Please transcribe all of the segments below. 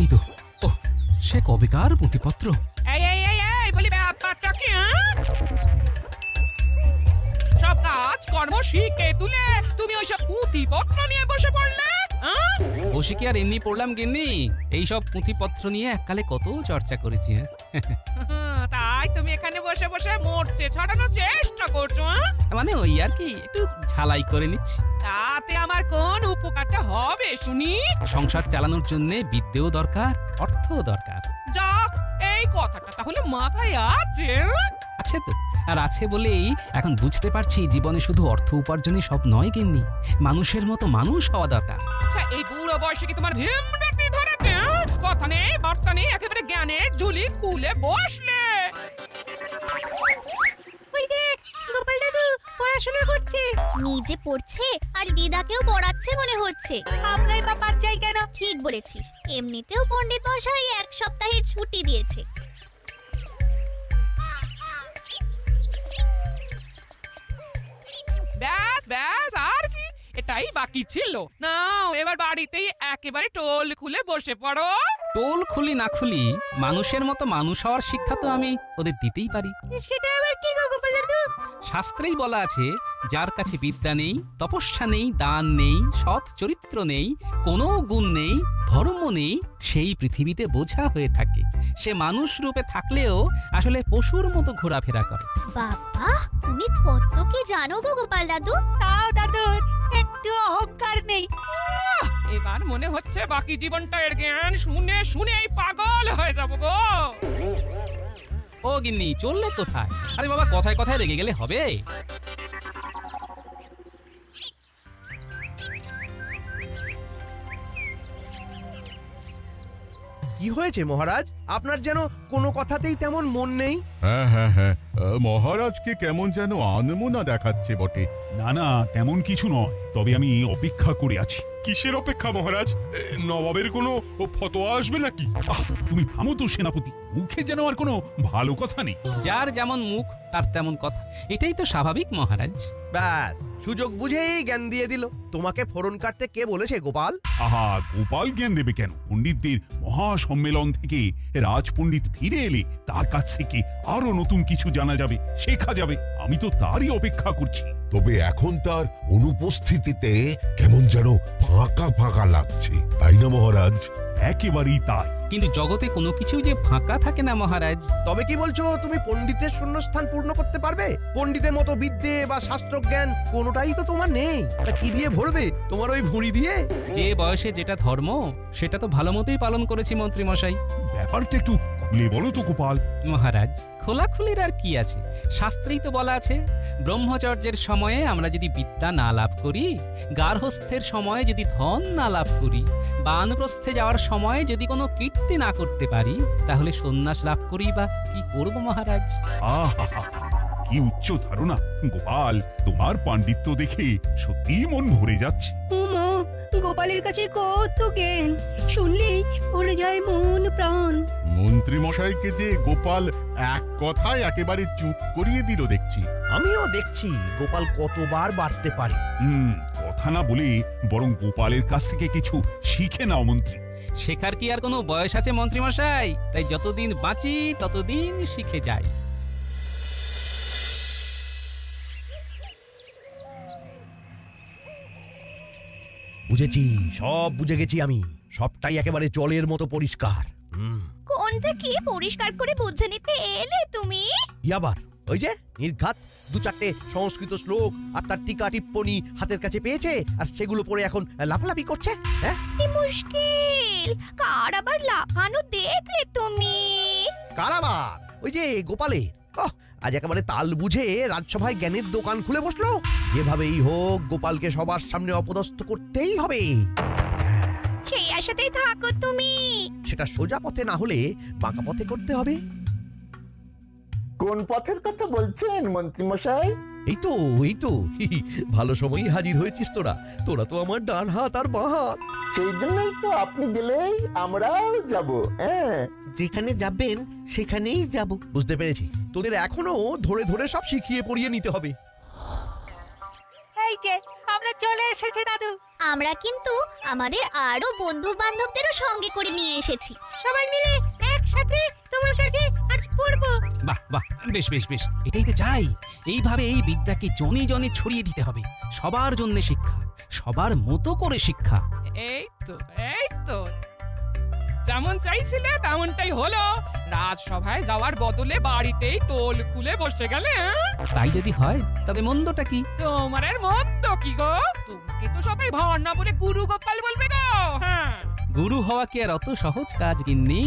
এই তো, ও সে কবেকার পুঁথিপত্র। এই বলি ব্যাপারটা কি? সব কাজ কর্ম শিখে তুলে তুমি ওইসব পুঁথিপত্র নিয়ে বসে পড়লে? বসে কি আর এমনি পড়লাম গিন্নি, এইসব পুঁথিপত্র নিয়ে এককালে কত চর্চা করেছি। তাই তুমি এখানে বসে বসে মোর্চে ছড়ানোর চেষ্টা করছো? মানে ওই আর কি, একটু ঝালাই করে নিচ্ছি। তাতে আমার কোন উপকারটা হবে শুনি? সংসার চালানোর জন্য বিদ্যেও দরকার, অর্থও দরকার। যাক, এই কথাটা তাহলে মাথায় আছে। আছে তো, আর আছে বলেই এখন বুঝতে পারছি জীবনে শুধু অর্থ উপার্জনই সব নয় গিন্নি, মানুষের মতো মানুষ হওয়া দরকার। আচ্ছা, এই বুড়ো বয়সে কি তোমার ভীমরাটি ধরেছে? কথা নেই বার্তা নেই, একেবারে জ্ঞানের ঝুলি খুলে বসলে। ওই দেখ, গোপাল দাদু পড়াশোনা করছে। নিজে পড়ছে আর দিদাকেও পড়াচ্ছে মনে হচ্ছে। আমরাই বা বাদ যাই কেন? ঠিক বলেছিস, এমনিতেও পণ্ডিত মশাই 1 সপ্তাহের ছুটি দিয়েছে। ব্যাস ব্যাস, আর কি এটাই বাকি ছিল? নাও এবার বাড়িতেই একেবারে টোল খুলে বসে পড়ো। টোল খুলি না খুলি, মানুষের মতো মানুষ হওয়ার শিক্ষা তো আমি ওদের দিতেই পারি। সেটা আবার কি গো গোপাল দাদু? শাস্ত্রেই বলা আছে, যার কাছে বিদ্যা নেই, তপস্যা নেই, দান নেই, সৎ চরিত্র নেই, কোনো গুণ নেই, ধর্ম নেই, সেই পৃথিবীতে বোঝা হয়ে থাকে। সে মানুষ রূপে থাকলেও আসলে পশুর মতো ঘোরাফেরা করে। বাবা, তুমি কত কি জানো গো গোপাল দাদু। তাও দাদুর একটু অহংকার নেই। এবার মনে হচ্ছে বাকি জীবনটা এর জ্ঞান শুনে শুনেই পাগল হয়ে যাব গো। ও গিন্নি, চললে কোথায়? আরে বাবা, কথায় কথায় রেগে গেলে হবে? কি হয়েছে মহারাজ? আপনার যেন কোনো কথাতেই তেমন মন নেই। হ্যাঁ হ্যাঁ হ্যাঁ, মহারাজকে কেমন যেন আনমনা দেখাচ্ছে বটে। না না, তেমন কিছু নয়, তবে আমি অপেক্ষা করে আছি। কিসের অপেক্ষা মহারাজ? নবাবের কোনো ফতোয়া আসবে নাকি? তুমি থামো তো সেনাপতি, মুখে যেন আর কোনো ভালো কথা নেই। যার যেমন মুখ তার তেমন কথা, এটাই তো স্বাভাবিক মহারাজ। ব্যাস, সুযোগ বুঝেই জ্ঞান দিয়ে দিল। তোমাকে ফোড়ন কাটতে কে বলেছে গোপাল? আহা, গোপাল জ্ঞান দেবে কেন? পণ্ডিতদের মহা সম্মেলন থেকে রাজপণ্ডিত ফিরে এলে তার কাছ থেকে আরো নতুন কিছু জানা যাবে, শেখা যাবে। আমি তো তারই অপেক্ষা করছি। তবে এখন তার অনুপস্থিতিতে কেমন যেন ফাঁকা ফাঁকা লাগছে, তাই না মহারাজ? একেবারেই তাই। কিন্তু জগতে কোনো কিছু যে ফাঁকা থাকে না মহারাজ। তবে কি বলছো, তুমি পণ্ডিতের শূন্যস্থান পূর্ণ করতে পারবে? পণ্ডিতের মতো বিদ্যে বা শাস্ত্রজ্ঞান কোনোটাই তো তোমার নেই। তা কি দিয়ে ভরবে? তোমার ওই ভুঁড়ি দিয়ে? যে বয়সে যেটা ধর্ম, সেটা তো ভালো মতোই পালন করেছি মন্ত্রী মশাই। ব্যাপারটা একটু খুলে বলো তো গোপাল। মহারাজ, খোলাখুলির আর কি আছে? শাস্ত্রেই তো বলা আছে, ব্রহ্মচর্যের সময়ে আমরা যদি বিদ্যা না লাভ করি, গার্হস্থ্যের সময়ে যদি ধন না লাভ করি, বানপ্রস্থে যাওয়ার সময় যদি কোনো কীর্তি না করতে পারি, তাহলে সন্ন্যাস লাভ করি বা কি করব মহারাজ? আহা, কি উচ্চ ধারণা গোপাল! তোমার পাণ্ডিত্য দেখে সত্যিই মন ভরে যাচ্ছে। উমা, গোপালের কাছে কত জ্ঞান, শুনলেই পড়ে যায় মন প্রাণ। মন্ত্রী মশাইকে যে গোপাল এক কথায় একেবারে চুপ করিয়ে দিল দেখছি। আমিও দেখছি গোপাল কতবার বাড়তে পারে। কথা না বলে বরং গোপালের কাছ থেকে কিছু শিখে নাও মন্ত্রী। শেখার কি আর কোনো বয়স আছে মন্ত্রী মশাই? তাই যতদিন বাঁচি ততদিন শিখে যাই। বুঝেছি, সব বুঝে গেছি আমি। সবটাই একেবারে জলের মতো পরিষ্কার। কোনটা কি পরিষ্কার করে বুঝে নিতে এলে তুমি? আবার ওই যে নির্ঘাত 2-4টে সংস্কৃত শ্লোক আর তার টিকা টিপ্পনী হাতের কাছে পেয়েছে, আর সেগুলো পড়ে এখন লাফালাফি করছে। হ্যাঁ, কি মুশকিল! কার আবার লাফানো দেখলে তুমি? কারাবার ওই যে গোপালে। আজ একেবারে তাল বুঝে রাজসভায় জ্ঞানের দোকান খুলে বসলো। যেভাবেই হোক গোপালকে সবার সামনে অপদস্থ করতেই হবে। সেই আশাতেই থাকো তুমি। সেটা সোজা পথে না হলে বাঁকা পথে করতে হবে। কোন পথের কথা বলছেন মন্ত্রী মশাই? এই তো ভালো সময়ই হাজির হয়েছিস তোরা। তোরা তো আমার ডান হাত আর বাঁ হাত। সেই জন্যই তো আপনি গেলেই আমরাও যাব। হ্যাঁ, যেখানে যাবেন সেখানেই যাব। বুঝতে পেরেছি, তোদের এখনো ধরে ধরে সব শিখিয়ে পড়িয়ে নিতে হবে। এই যে আমরা চলে এসেছি দাদু। আমরা কিন্তু আমাদের আরো বন্ধু বান্ধবদেরও সঙ্গে করে নিয়ে এসেছি। সবাই মিলে একসাথে তোমার কাছে আজ পড়বো। বাহ বাহ, বেশ বেশ বেশ, এটাই তো চাই। এইভাবে এই বিদ্যাকে জনে জনে ছড়িয়ে দিতে হবে। সবার জন্য শিক্ষা, সবার মতো করে শিক্ষা। এই তো যেমন চাইছিলে তেমনটাই হলো। রাজসভায় যাওয়ার বদলে বাড়িতেই টোল খুলে বসে গেলে। তাই যদি হয় তবে মন্দটা কি? তোমার আর মন্দ কি গো? তোমাকে তো সবাই ভান্না বলে গুরু গোপাল বলবে গো। হ্যাঁ, গুরু হওয়া কি আর অত সহজ কাজ গিন্নি?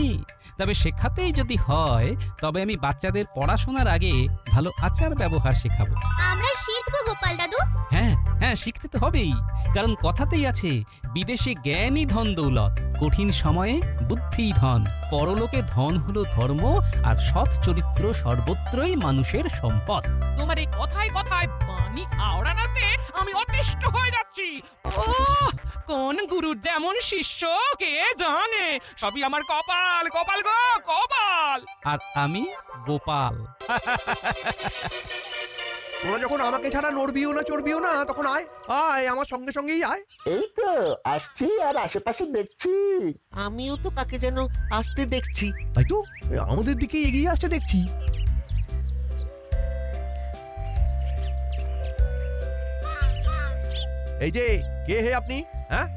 তবে শেখাতেই যদি হয় তবে আমি বাচ্চাদের পড়াশোনার আগে ভালো আচার ব্যবহার শেখাবো। আমরা শিখবো গোপাল দাদু। হ্যাঁ হ্যাঁ, শিখতে তো হবেই, কারণ কথাতেই আছে বিদেশে জ্ঞানই ধন দৌলত, কঠিন সময়ে বুদ্ধিই ধন, পরলোকে ধন হলো ধর্ম, আর সৎ চরিত্র সর্বত্রই মানুষের সম্পদ। তোমার এই কথায় কথায় বাণী আওড়ানোতে আমি অতিষ্ঠ হয়ে যাচ্ছি। ও কোন গুরুর যেমন শিষ্য কে জানে? সবই আমার কপাল, কপাল গো কপাল। আর আমি গোপাল। তোরা যখন আমাকে ছাড়া নড়বিও না চড়বিও না, তখন আয় আয় আমার সঙ্গে সঙ্গেই আয়। এই তো আসছি আর আশেপাশে দেখছি। আমিও তো কাকে যেন আসতে দেখছি। তাই তো আমাদের দিকে এগিয়ে আসতে দেখছি। এই যে কে হে আপনি? হ্যাঁ,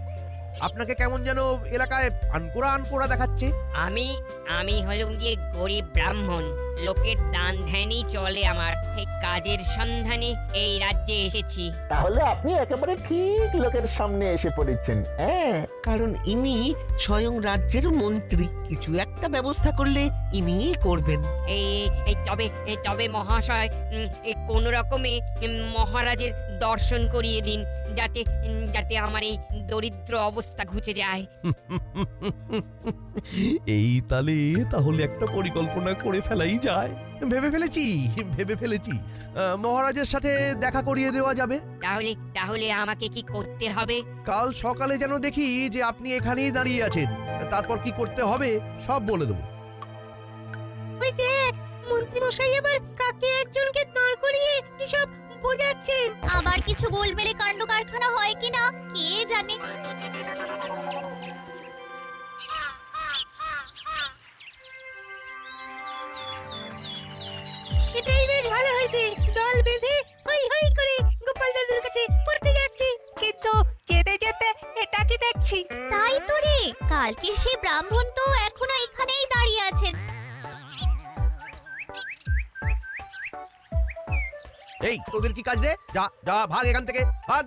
আপনাকে কেমন যেন এলাকায় আনকোড়া আনকোড়া দেখাচ্ছে। আমি হলুম গিয়ে গরিব ব্রাহ্মণ, লোকের দান ধ্যানই চলে আমার। এই কাজের সন্ধানে এই রাজ্যে এসেছি। তাহলে আপনি একেবারে ঠিক লোকের সামনে এসে পড়েছেন। হ্যাঁ, কারণ ইনি স্বয়ং রাজ্যের মন্ত্রী। কিছু একটা ব্যবস্থা করলে ইনিই করবেন। তবে মহাশয়, কোন রকমে মহারাজের দর্শন করিয়ে দিন, যাতে আমার এই দরিদ্র অবস্থা ঘুচে যায়। এই তাহলে একটা পরিকল্পনা করে ফেলাই যায়। ভেবে ফেলেছি মহারাজের সাথে দেখা করিয়ে দেওয়া যাবে। তাহলে আমাকে কি করতে হবে? কাল সকালে যেন দেখি যে আপনি এখানেই দাঁড়িয়ে আছেন, তারপর কি করতে হবে সব বলে দেবো। ওই দেখ, মন্ত্রী মশাই আবার কাকে একজনকে দাঁড় করিয়ে কি সব বোঝাচ্ছেন। আবার কিছু গোলমেলে কাণ্ড কারখানা হয় কিনা কে জানে। এটাই বেশ ভালো হয়েছে, দল বেঁধে হই হই করে গোপাল দাদুর কাছে পড়তে যাচ্ছি। কিন্তু যেতে যেতে এটা কি দেখছি? তাই তো রে, কালকে সেই ব্রাহ্মণ তো এখনো এখানেই দাঁড়িয়ে আছেন। এই তোদের কি কাজ রে? যা যা, ভাগ এখান থেকে, ভাগ।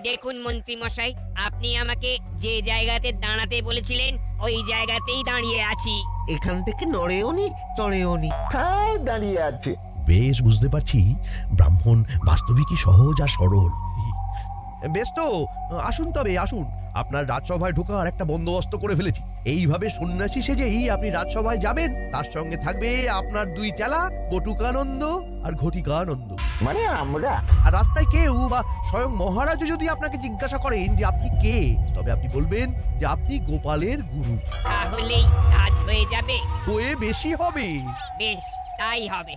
দেখুন মন্ত্রী মশাই, আপনি আমাকে যে জায়গাতে দাঁড়াতে বলেছিলেন ওই জায়গাতেই দাঁড়িয়ে আছি। এখান থেকে নড়েও নি চড়েও নি, ঠায় দাঁড়িয়ে আছে। বেশ বুঝতে পারছি ব্রাহ্মণ বাস্তবিকই সহজ আর সরল। বেশ তো, আসুন তবে আসুন। আপনার রাজসভায় ঢোকার একটা বন্দোবস্ত করে ফেলেছি। এইভাবে সন্ন্যাসী সেজেই আপনি রাজসভায় যাবেন, তার সঙ্গে থাকবে আপনার দুই চেলা বটুকানন্দ আর ঘটিকানন্দ। মানে আমরা? আর রাস্তায় কেউ বা স্বয়ং মহারাজও যদি আপনাকে জিজ্ঞাসা করেন যে আপনি কে, তবে আপনি বলবেন যে আপনি গোপালের গুরু। তাহলেই কাজ হয়ে যাবে? হয়ে বেশি হবে। বেশ, তাই হবে।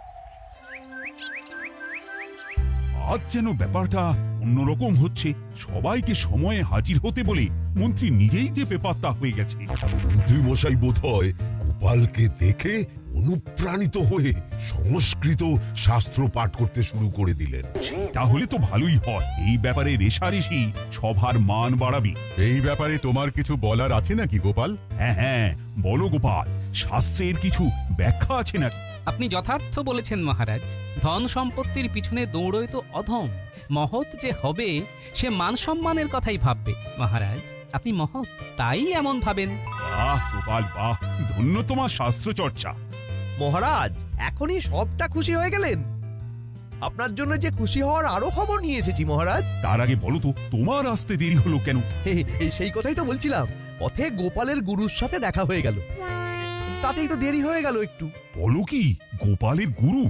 আজ যেন ব্যাপারটা অন্যরকম হচ্ছে। সবাইকে সময়ে হাজির হতে বলে মন্ত্রী নিজেই যে বেপাত্তা হয়ে গেছে। মন্ত্রী মশাই বোধহয় গোপালকে দেখে অনুপ্রাণিত হয়ে সংস্কৃত শাস্ত্র পাঠ করতে শুরু করে দিলেন। তাহলে তো ভালোই হয়। এই ব্যাপারে রেশারেশি সভার মান বাড়াবি। এই ব্যাপারে তোমার কিছু বলার আছে নাকি গোপাল? হ্যাঁ হ্যাঁ, বলো গোপাল, শাস্ত্রের কিছু ব্যাখ্যা আছে নাকি? আপনি যথার্থ বলেছেন মহারাজ। ধন সম্পত্তির পিছনে দৌড়ই তো অধম। মহৎ যে হবে সে মান সম্মানের কথাই ভাববে। মহারাজ, আপনি মহৎ, তাই এমন ভাবেন। বাহ গোপাল বাহ, ধন্য তোমার শাস্ত্র চর্চা। মহারাজ এখনই সবটা খুশি হয়ে গেলেন? আপনার জন্য যে খুশি হওয়ার আরো খবর নিয়ে এসেছি মহারাজ। তার আগে বলো তো, তোমার আসতে দেরি হলো কেন? সেই কথাই তো বলছিলাম। পথে গোপালের গুরুর সাথে দেখা হয়ে গেল, তাতেই তো দেরি হয়ে গেল একটু। বলো কি, গোপালের গুরু?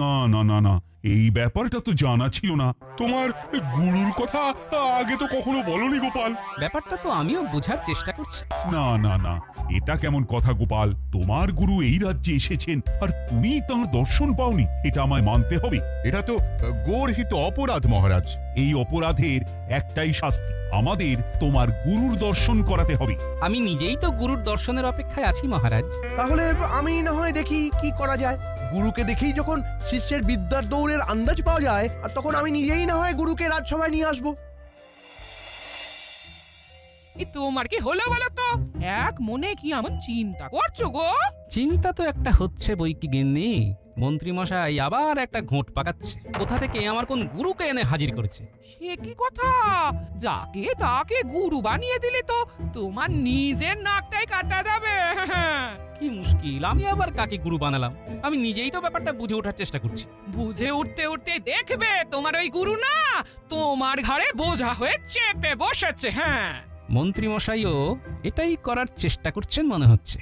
না না না না, এই ব্যাপারটা তো জানা ছিল না। তোমার গুরুর কথা আগে তো কখনো বলনি গোপাল। ব্যাপারটা তো আমিও বোঝার চেষ্টা করছি। না না না, এটা কেমন কথা গোপাল? তোমার গুরু এই রাজ্যে এসেছেন আর তুমি তাঁর দর্শন পাওনি, এটা আমায় মানতে হবে। এটা তো গর্হিত অপরাধ মহারাজ। এই অপরাধের একটাই শাস্তি, আমাদের তোমার গুরুর দর্শন করাতে হবে। আমি নিজেই তো গুরুর দর্শনের অপেক্ষায় আছি মহারাজ। তাহলে আমি না হয় দেখি কি করা যায়। গুরুকে দেখেই যখন শিষ্যের বিদ্যার দৌড়ের আন্দাজ পাওয়া যায়, আর তখন আমি নিজেই না হয় গুরুকে রাজসভায় নিয়ে আসবো। তোমার কি হলো বলো তো? এক মনে কি এমন চিন্তা করছো গো? চিন্তা তো একটা হচ্ছে বই কি গিন্নি। মন্ত্রী মশাই আবার একটা ঘোট পাকাচ্ছে। কোথা থেকে আমার কোন গুরুকে এনে হাজির করেছে। সে কি কথা? যাকে তাকে গুরু বানিয়ে দিলে তো তোমার নিজের নাকটাই কাটা যাবে। কি মুশকিল, আমি আবার কাকে গুরু বানালাম? আমি নিজেই তো ব্যাপারটা বুঝে ওঠার চেষ্টা করছি। বুঝে উঠতে উঠতে দেখবে তোমার ওই গুরু না তোমার ঘাড়ে বোঝা হয়ে চেপে বসেছে। হ্যাঁ, মন্ত্রী মশাইও এটাই করার চেষ্টা করছেন মনে হচ্ছে।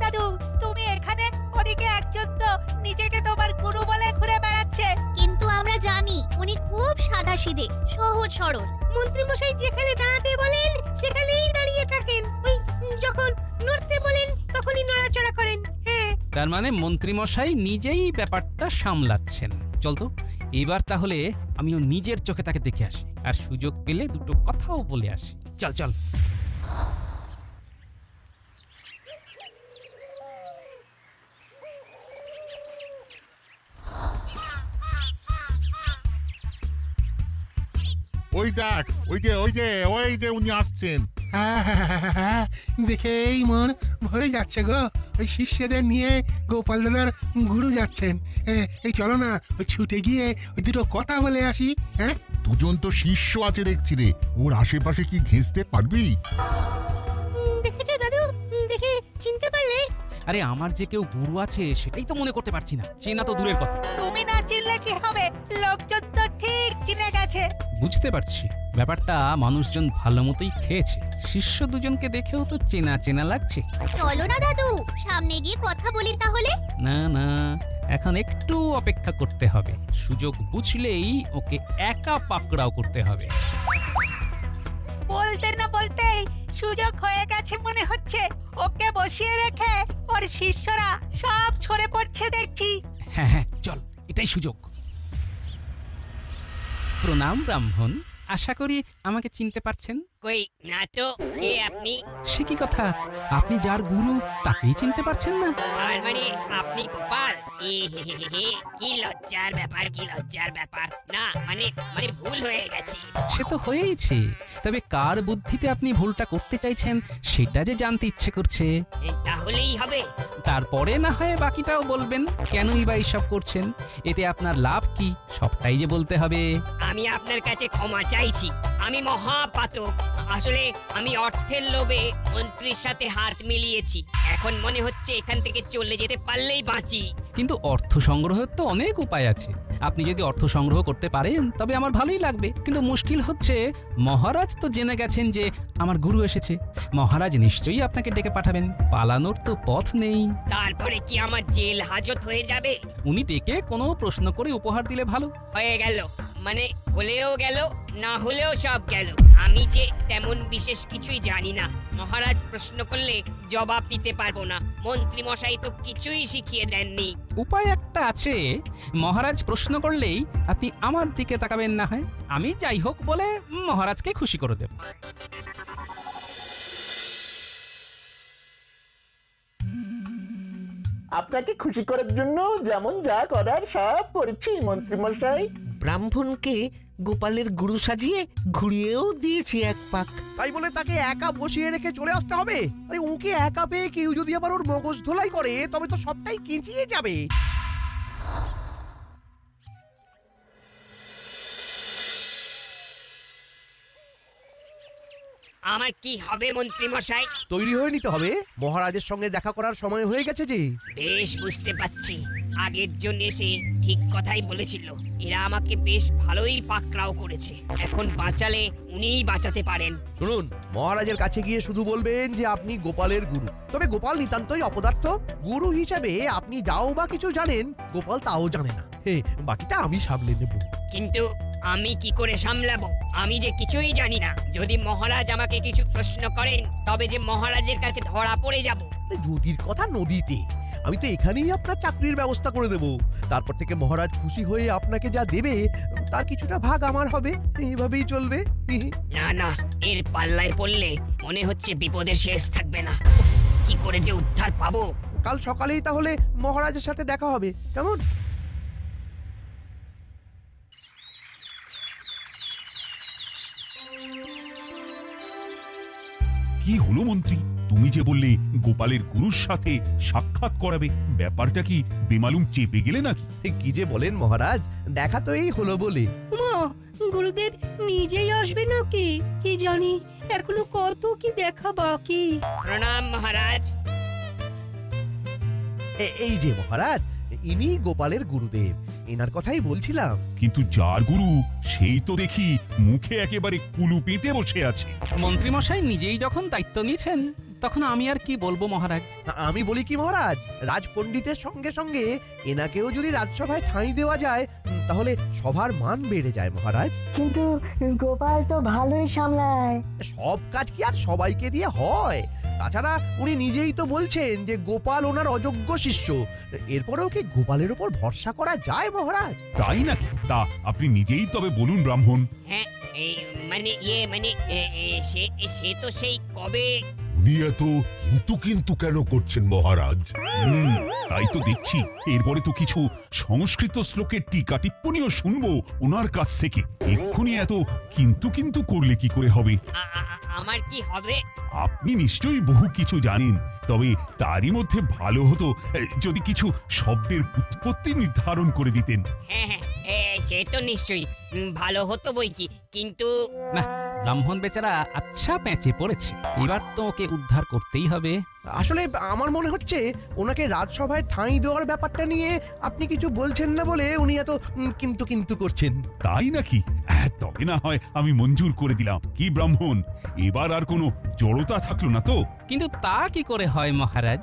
দাদু, তুমি এখানে, ওদিকে একজন তো নিজেকে তোমার গুরু বলে ঘুরে বেড়াচ্ছে। কিন্তু আমরা জানি উনি খুব সাদাসিধে, সহজ সরল। মন্ত্রী মশাই যেখানে দাঁড়াতে বলেন সেখানেই দাঁড়িয়ে থাকেন। ওই যখন নড়তে বলেন তখনই নড়াচড়া করেন। হ্যাঁ, তার মানে মন্ত্রী মশাই নিজেই ব্যাপারটা সামলাচ্ছেন। চল তো এবার তাহলে আমিও নিজের চোখে তাকে দেখে আসি, আর সুযোগ পেলে দুটো কথাও বলে আসি। চল চল। ওই দেখ, ওই যে উনি আসছেন। হ্যাঁ, দেখেই মন ভরে যাচ্ছে গো। ওই শিষ্যদের নিয়ে গোপাল দাদার গুরু যাচ্ছেন। এই চলো না, ওই ছুটে গিয়ে ওই দুটো কথা বলে আসি। হ্যাঁ, দুজন তো শিষ্য আছে দেখছি রে, ওর আশেপাশে কি ঘেঁষতে পারবি? দেখেছো দাদু? দেখে চিনতে পারলে? আরে আমার যে কেউ গুরু আছে সেটাই তো মনে করতে পারছি না। চেনা তো দূরের কথা। তুমি না চিনলে কি হবে? লোকজন তো ঠিক চিনে গেছে। বুঝতে পারছি ব্যাপারটা মানুষজন ভালো মতোই খেয়েছে। শিষ্য দুজনকে দেখেও তো চেনা চেনা লাগছে। চলো না দাদু, সামনে গিয়ে কথা বলি তাহলে। না না, এখন একটু অপেক্ষা করতে হবে। সুযোগ বুঝলেই ওকে একা পাকড়াও করতে হবে। বলতে না বলতেই সুযোগ হয়ে গেছে মনে হচ্ছে। ওকে বসিয়ে রেখে ওর শিষ্যরা সব ছড়ে পড়ছে দেখছি। হ্যাঁ হ্যাঁ, চল, এটাই সুযোগ। প্রণাম ব্রাহ্মণ, আশা করি আমাকে চিনতে পারছেন। কই না তো, কে আপনি? সে কি কথা, আপনি যার গুরু তাকেই চিনতে পারছেন না? আর মানে আপনি গোপাল? কি লজ্জার ব্যাপার, কি লজ্জার ব্যাপার। না মানে মানে ভুল হয়ে গেছে। সে তো হয়েইছে, তবে কার বুদ্ধিতে আপনি ভুলটা করতে চাইছেন সেটা যে জানতে ইচ্ছে করছে। তাহলেই হবে। তারপরে না হয় বাকিটাও বলবেন, কেনই বা এইসব করছেন, এতে আপনার লাভ কি সবটাই যে বলতে হবে। আমি আপনার কাছে ক্ষমা চাইছি, আমি মহাপাতক। আসলে আমি অর্থের লোভে মন্ত্রীর সাথে হাত মিলিয়েছি। এখন মনে হচ্ছে এখান থেকে চলে যেতে পারলেই বাঁচি। কিন্তু অর্থ সংগ্রহের তো অনেক উপায় আছে। আপনি যদি অর্থ সংগ্রহ করতে পারেন তবে আমার ভালোই লাগবে। কিন্তু মুশকিল হচ্ছে মহারাজ তো জেনে গেছেন যে আমার গুরু এসেছে। মহারাজ নিশ্চয়ই আপনাকে ডেকে পাঠাবেন, পালানোর তো পথ নেই। তারপরে কি আমার জেল হাজত হয়ে যাবে? উনি ডেকে কোনো প্রশ্ন করে উপহার দিলে ভালো। হয়ে গেল, মানে হলেও গেল, না হলেও সব গেল। আমি যে তেমন বিশেষ কিছুই জানি না। মহারাজ প্রশ্ন করলে জবাব দিতে পারবো না। মন্ত্রী মশাই তো কিছুই শিখিয়ে দেননি। উপায় একটা আছে, মহারাজ প্রশ্ন করলেই আপনি আমার দিকে তাকাবেন, না হয় আমি যাই হোক বলে মহারাজকে খুশি করে দেব। আপনাকে খুশি করার জন্য যেমন যা করার সব করেছি মন্ত্রী মশাই। ব্রাহ্মণকে গোপালের গুরু সাজিয়ে ঘুরিয়েও দিয়েছি এক পাক। তাই বলে তাকে একা বসিয়ে রেখে চলে আসতে হবে? আরে ওকে একা পেয়ে কেউ যদি আবার ওর মগজ ধোলাই করে তবে তো সবটাই কেঁচিয়ে যাবে। আমার কি হবে মন্ত্রী মশাই? তৈরি হয়ে নিতে হবে, মহারাজের সঙ্গে দেখা করার সময় হয়ে গেছে যে। বেশ বুঝতে পারছি, আগের জন্য এসে ঠিক কথাই বলেছিল। এরা আমাকে বেশ ভালোই পাকড়াও করেছে। এখন বাঁচালে উনিই বাঁচাতে পারেন। শুনুন, মহারাজের কাছে গিয়ে শুধু বলবেন যে আপনি গোপালের গুরু। তবে গোপাল নিতান্তই অপদার্থ। গুরু হিসেবে আপনি যাও বা কিছু জানেন, গোপাল তাও জানে না। বাকিটা আমি সামলে নেব। কিন্তু আমি কি করে সামলাবো? আমি যে কিছুই জানি না। যদি মহারাজ আমাকে কিছু প্রশ্ন করেন তবে যে মহারাজের কাছে ধরা পড়ে যাব। যদির কথা নদীতে, আমি তো এখানেই আপনার চাকরির ব্যবস্থা করে দেব। তারপর থেকে মহারাজ খুশি হয়ে আপনাকে যা দেবে তার কিছুটা ভাগ আমার হবে। এইভাবেই চলবে। না না, এর পাল্লায় পড়লে মনে হচ্ছে বিপদের শেষ থাকবে না। কি করে যে উদ্ধার পাবো? কাল সকালেই তাহলে মহারাজের সাথে দেখা হবে, কেমন? কি হলো মন্ত্রী? তুমি যে বললে গোপালের গুরুর সাথে সাক্ষাৎ করাবে, ব্যাপারটা কি বেমালুম চেপে গেলে নাকি? কি যে বলেন মহারাজ, দেখা তো এই হলো বলে। গুরুদেব নিজেই আসবে নাকি কি জানি, এখনো কত কি দেখা বাকি। প্রণাম মহারাজ। এই যে মহারাজ, ইনি গোপালের গুরুদেব, এনার কথাই বলছিলাম। কিন্তু যার গুরু সেই তো দেখি মুখে একেবারে কুলু পেতে বসে আছে। মন্ত্রী মশাই নিজেই যখন দায়িত্ব নিয়েছেন তখন আমি আর কি বলবো মহারাজ। আমি বলি কি মহারাজ, রাজপণ্ডিতের সঙ্গে সঙ্গে এনাকেও যদি রাজসভায় ঠাঁই দেওয়া যায় তাহলে সভার মান বেড়ে যায় মহারাজ। কিন্তু গোপাল তো ভালোই সামলায়। সব কাজ কি আর সবাইকে দিয়ে হয়? তাছাড়া উনি নিজেই তো বলছেন যে গোপাল ওনার অযোগ্য শিষ্য। এরপরেও কি গোপালের উপর ভরসা করা যায় মহারাজ? তাই নাকি? তা আপনি নিজেই তবে বলুন ব্রাহ্মণ। হ্যাঁ, এই সে তো সেই কবে। উনি এত কিন্তু কেন করছেন মহারাজ? তাই তো দেখছি। এরপরে তো কিছু সংস্কৃত শ্লোকের টিকা টিপ্পণীও শুনবো ওনার কাছ থেকে। এক্ষুনি এত কিন্তু করলে কি করে হবে? আমার কি হবে? আপনি নিশ্চয়ই বহু কিছু জানেন, তবে তারই মধ্যে ভালো হতো যদি কিছু শব্দের উৎপত্তি নির্ধারণ করে দিতেন। হ্যাঁ, সে তো নিশ্চয়ই ভালো হতো বই কি, কিন্তু না, ব্রাহ্মণ বেচারা আচ্ছা প্যাঁচে পড়েছে, এবার তো ওকে উদ্ধার করতেই হবে। আসলে আমার মনে হচ্ছে ওনাকে রাজসভায় ঠাঁই দেওয়ার ব্যাপারটা নিয়ে আপনি কিছু বলছেন না বলে উনি এত কিন্তু করছেন। তাই নাকি? তবে না হয় আমি মঞ্জুর করে দিলাম। কি ব্রাহ্মণ, এবার আর কোনো জড়তা থাকলো না তো? কিন্তু তা কি করে হয় মহারাজ?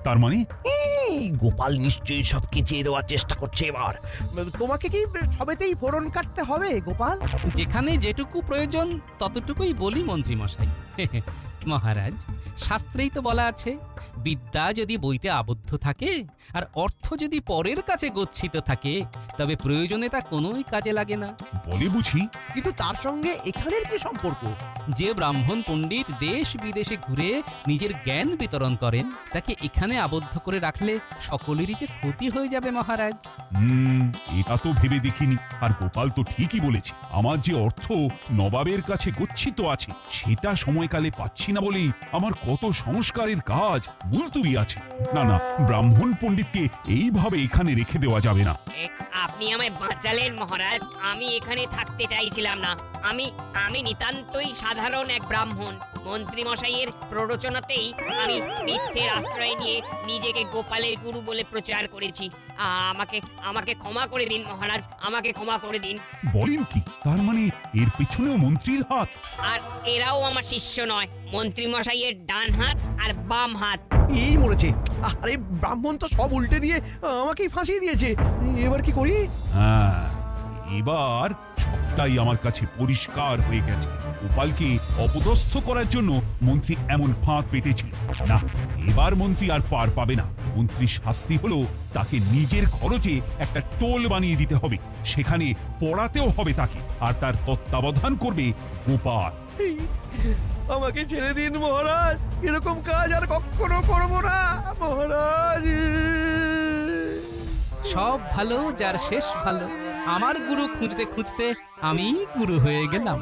তার মানে গোপাল নিশ্চয়ই সবকে চেয়ে দেওয়ার চেষ্টা করছে এবার। তোমাকে কি সবেতেই ফোড়ন কাটতে হবে গোপাল? যেখানে যেটুকু প্রয়োজন ততটুকুই বলি মন্ত্রী মশাই। মহারাজ, শাস্ত্রেই তো বলা আছে, বিদ্যা যদি বইতে আবদ্ধ থাকে আর অর্থ যদি পরের কাছে গচ্ছিত থাকে তবে প্রয়োজনে তা কোনোই কাজে লাগে না। বলে বুঝি? কিন্তু তার সঙ্গে এখানের কি সম্পর্ক? যে ব্রাহ্মণ পণ্ডিত দেশ বিদেশে ঘুরে নিজের জ্ঞান বিতরণ করেন তাকে এখানে আবদ্ধ করে রাখলে সকলেরই যে ক্ষতি হয়ে যাবে মহারাজ। এটা তো ভেবে দেখিনি। আর গোপাল তো ঠিকই বলেছে, আমার যে অর্থ নবাবের কাছে গচ্ছিত আছে সেটা সময়কালে পাচ্ছি না বলেই আমার কত সংস্কারের কাজ মুলতুবি আছে। না, ব্রাহ্মণ পণ্ডিতকে এইভাবে এখানে রেখে দেওয়া যাবে না। আপনি আমায় বাঁচালেন মহারাজ। আমি এখানে থাকতে চাইছিলাম না। আমি নিতান্তই সাধারণ এক ব্রাহ্মণ। মন্ত্রী মশাইয়ের প্ররোচনাতেই আমি মিথ্যের আশ্রয় নিয়ে নিজেকে গোপালের গুরু বলে প্রচার করেছি। আমাকে ক্ষমা করে দিন মহারাজ, আমাকে ক্ষমা করে দিন। বলেন কি? তার মানে এর পেছনেও মন্ত্রীর হাত? আর এরাও আমার শিষ্য নয়, মন্ত্রী মশাইয়ের ডান হাত আর বাম হাত। এই মরেছে। আরে ব্রাহ্মণ তো সব উল্টে দিয়ে আমাকেই ফাঁসিয়ে দিয়েছে। এবার কি করি? হ্যাঁ, এবার সবটাই আমার কাছে পরিষ্কার হয়ে গেছে। গোপালকে অপদস্থ করার জন্য মন্ত্রী এমন ফাঁদ পেতেছিল। না, এবার মন্ত্রী আর পার পাবে না। মন্ত্রী শাস্তি হলো তাকে নিজের খরচে একটা টোল বানিয়ে দিতে হবে, সেখানে পড়াতেও হবে তাকে, আর তার তত্ত্বাবধান করবে গোপাল। আমাকে ছেড়ে দিন মহারাজ, এরকম কাজ আর কখনো করবো না মহারাজ। সব ভালো যার শেষ ভালো। আমার গুরু খুঁজতে খুঁজতে আমি গুরু হয়ে গেলাম।